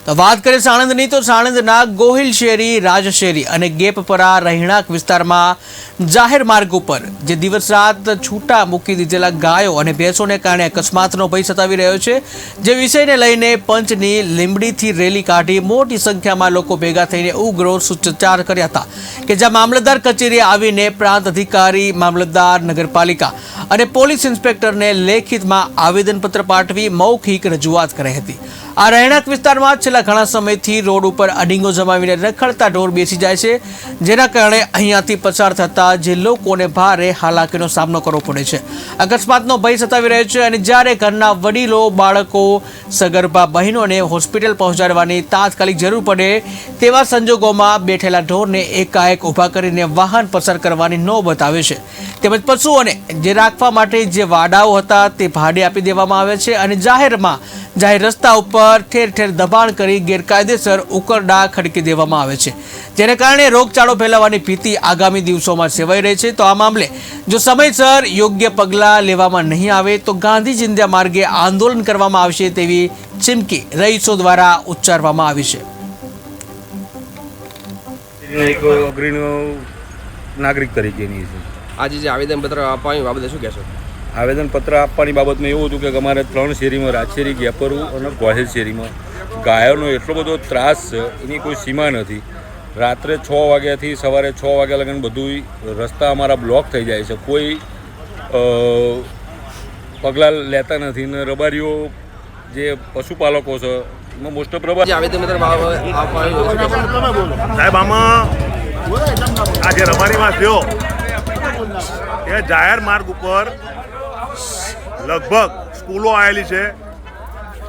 તો વાત કરીએ સાણંદની તો સાણંદના ગોહિલ શેરી રાજશેરી અને ગેપપરા રહેણાંક વિસ્તારમાં જાહેર માર્ગ ઉપર જે દિવસ રાત છૂટા મૂકી દીધેલા ગાયો અને ભેંસોને કારણે અકસ્માતનો ભય સતાવી રહ્યો છે, જે વિષયને લઈને પંચની લીંબડીથી રેલી કાઢી મોટી સંખ્યામાં લોકો ભેગા થઈને ઉગ્ર સૂત્રોચ્ચાર કર્યા હતા કે જ્યાં મામલતદાર કચેરીએ આવીને પ્રાંત અધિકારી, મામલતદાર, નગરપાલિકા અને પોલીસ ઇન્સ્પેક્ટરને લેખિતમાં આવેદનપત્ર પાઠવી મૌખિક રજૂઆત કરી હતી। આ રહેણાંક વિસ્તારમાં છેલ્લા ઘણા સમયથી રોડ ઉપર અડીંગો જમાવીને રખડતા ઢોર બેસી જાય છે, જેના કારણે અહીંયાથી પસાર થતા જે લોકોને ભારે હાલાકીનો સામનો કરવો પડે છે। અકસ્માતનો ભય સતાવી રહ્યો છે અને જ્યારે ઘરના વડીલો, બાળકો, સગર્ભા બહેનોને હોસ્પિટલ પહોંચાડવાની તાત્કાલિક જરૂર પડે તેવા સંજોગોમાં બેઠેલા ઢોરને એકાએક ઊભા કરીને વાહન પસાર કરવાની નોબત આવે છે। તેમજ પશુઓને જે રાખવા માટે જે વાડાઓ હતા તે ભાડે આપી દેવામાં આવે છે અને જાહેર રસ્તા ઉપર ઠેર ઠેર દબાણ કરી ગેરકાયદેસર ઉકરડા ખડકી દેવામાં આવે છે, જેને કારણે રોગચાળો ફેલાવાની ભીતિ આગામી દિવસોમાં સેવાઈ રહી છે। તો આ મામલે જો સમયસર યોગ્ય પગલાં લેવામાં નહીં આવે તો ગાંધી ચિંધ્યા માર્ગે આંદોલન કરવામાં આવશે તેવી ચીમકી રહીશો દ્વારા ઉચ્ચારવામાં આવી છે। એક અગ્રણી નાગરિક તરીકેની છે આજે જે આવેદનપત્ર આપવાની બાબતે શું કહેશો? આવેદનપત્ર આપવાની બાબતમાં એવું હતું કે અમારે 3 શેરીમાં રાજશેરી, ગેપરુ અને ગોહિલ શેરીમાં ગાયોનો એટલો બધો ત્રાસ છે, એની કોઈ સીમા નથી। રાત્રે 6 વાગ્યાથી સવારે 6 વાગ્યા લગન બધું રસ્તા અમારા બ્લોક થઈ જાય છે, કોઈ પગલાં લેતા નથી ને રબારીઓ જે પશુપાલકો છે એમાં મોસ્ટ ઓફ રબારી આવેદનપત્ર સાહેબ આમાં આ જે રબારીમાં થયો એ જાહેર માર્ગ ઉપર લગભગ સ્કૂલો આવેલી છે,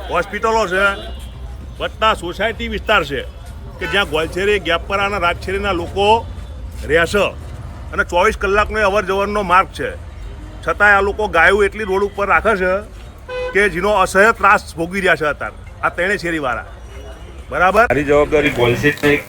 હોસ્પિટલો છે, બધા સોસાયટી વિસ્તાર છે કે જ્યાં ગોલશેરી, ગેપપરા અને રાજશેરીના લોકો રહેશે અને 24 કલાકનો અવર જવરનો માર્ગ છે, છતાંય આ લોકો ગાયો એટલી રોડ ઉપર રાખે છે કે જેનો અસહ્ય ત્રાસ ભોગવી રહ્યા છે અત્યારે આ 3 શેરીવાળા। બરાબર, મારી જવાબદારી ગોલશેરીના એક